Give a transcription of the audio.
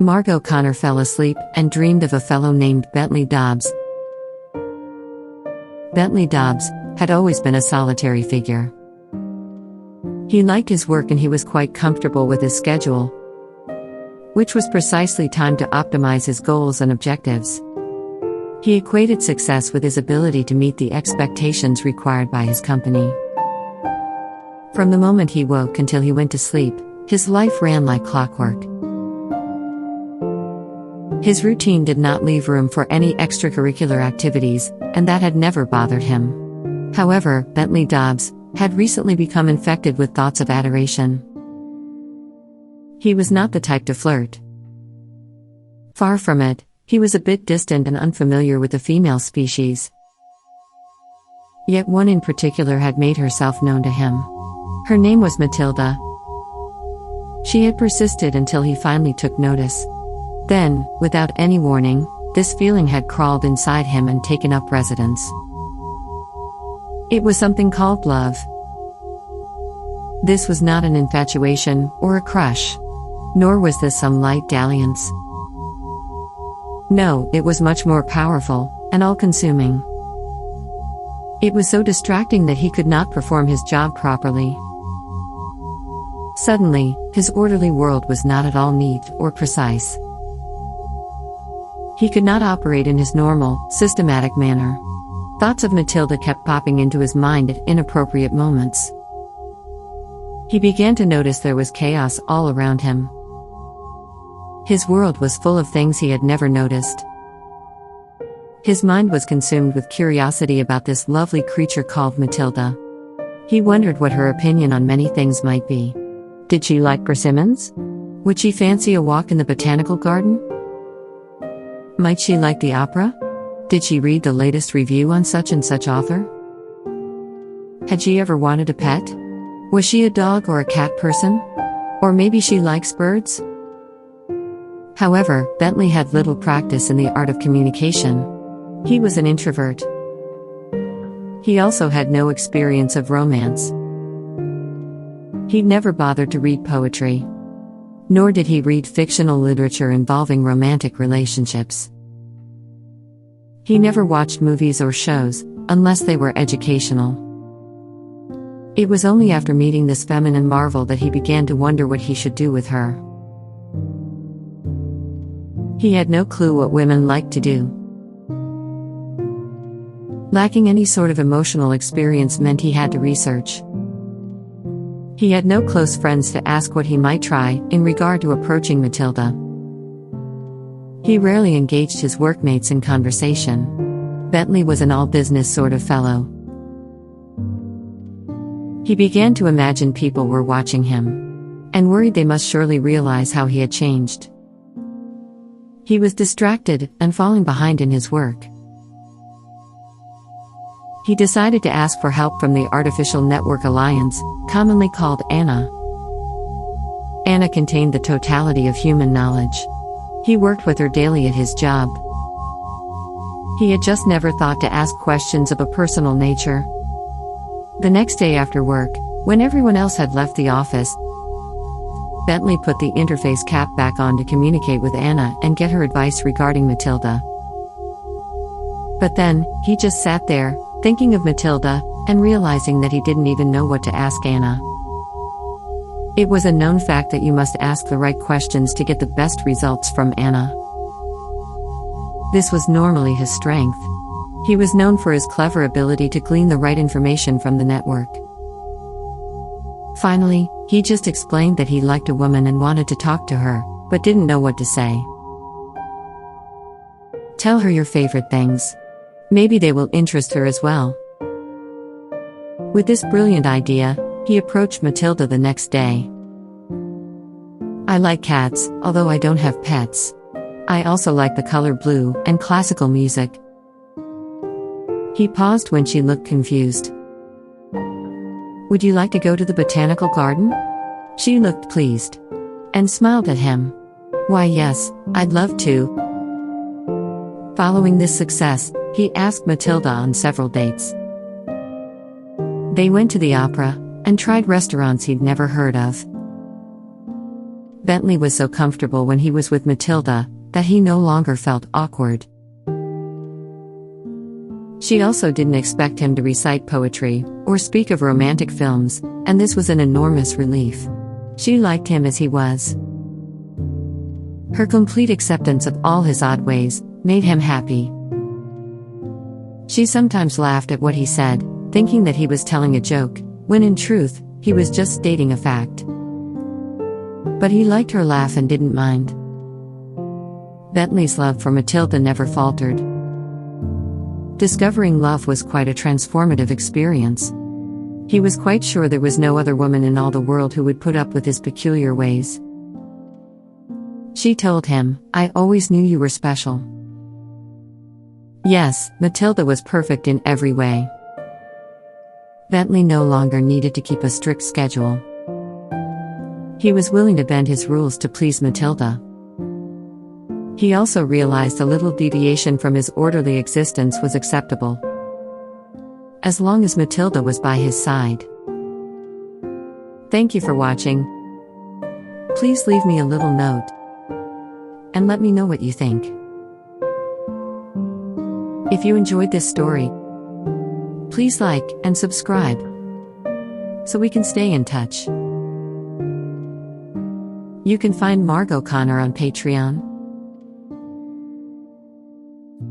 Margot Connor fell asleep and dreamed of a fellow named Bentley Dobbs. Bentley Dobbs had always been a solitary figure. He liked his work and he was quite comfortable with his schedule, which was precisely timed to optimize his goals and objectives. He equated success with his ability to meet the expectations required by his company. From the moment he woke until he went to sleep, his life ran like clockwork. His routine did not leave room for any extracurricular activities, and that had never bothered him. However, Bentley Dobbs had recently become infected with thoughts of adoration. He was not the type to flirt. Far from it, he was a bit distant and unfamiliar with the female species. Yet one in particular had made herself known to him. Her name was Matilda. She had persisted until he finally took notice. Then, without any warning, this feeling had crawled inside him and taken up residence. It was something called love. This was not an infatuation or a crush. Nor was this some light dalliance. No, it was much more powerful and all-consuming. It was so distracting that he could not perform his job properly. Suddenly, his orderly world was not at all neat or precise. He could not operate in his normal, systematic manner. Thoughts of Matilda kept popping into his mind at inappropriate moments. He began to notice there was chaos all around him. His world was full of things he had never noticed. His mind was consumed with curiosity about this lovely creature called Matilda. He wondered what her opinion on many things might be. Did she like persimmons? Would she fancy a walk in the botanical garden? Might she like the opera? Did she read the latest review on such and such author? Had she ever wanted a pet? Was she a dog or a cat person? Or maybe she likes birds? However, Bentley had little practice in the art of communication. He was an introvert. He also had no experience of romance. He'd never bothered to read poetry. Nor did he read fictional literature involving romantic relationships. He never watched movies or shows, unless they were educational. It was only after meeting this feminine marvel that he began to wonder what he should do with her. He had no clue what women liked to do. Lacking any sort of emotional experience meant he had to research. He had no close friends to ask what he might try in regard to approaching Matilda. He rarely engaged his workmates in conversation. Bentley was an all-business sort of fellow. He began to imagine people were watching him, and worried they must surely realize how he had changed. He was distracted and falling behind in his work. He decided to ask for help from the Artificial Network Alliance, commonly called ANA. ANA contained the totality of human knowledge. He worked with her daily at his job. He had just never thought to ask questions of a personal nature. The next day after work, when everyone else had left the office, Bentley put the interface cap back on to communicate with Anna and get her advice regarding Matilda. But then, he just sat there, thinking of Matilda, and realizing that he didn't even know what to ask Anna. It was a known fact that you must ask the right questions to get the best results from Anna. This was normally his strength. He was known for his clever ability to glean the right information from the network. Finally, he just explained that he liked a woman and wanted to talk to her, but didn't know what to say. Tell her your favorite things. Maybe they will interest her as well. With this brilliant idea, he approached Matilda the next day. I like cats, although I don't have pets. I also like the color blue and classical music. He paused when she looked confused. Would you like to go to the botanical garden? She looked pleased and smiled at him. Why yes, I'd love to. Following this success, he asked Matilda on several dates. They went to the opera and tried restaurants he'd never heard of. Bentley was so comfortable when he was with Matilda that he no longer felt awkward. She also didn't expect him to recite poetry or speak of romantic films, and this was an enormous relief. She liked him as he was. Her complete acceptance of all his odd ways made him happy. She sometimes laughed at what he said, thinking that he was telling a joke, when in truth, he was just stating a fact. But he liked her laugh and didn't mind. Bentley's love for Matilda never faltered. Discovering love was quite a transformative experience. He was quite sure there was no other woman in all the world who would put up with his peculiar ways. She told him, "I always knew you were special." Yes, Matilda was perfect in every way. Bentley no longer needed to keep a strict schedule. He was willing to bend his rules to please Matilda. He also realized a little deviation from his orderly existence was acceptable, as long as Matilda was by his side. Thank you for watching. Please leave me a little note and let me know what you think. If you enjoyed this story, please like and subscribe so we can stay in touch. You can find Margot Connor on Patreon.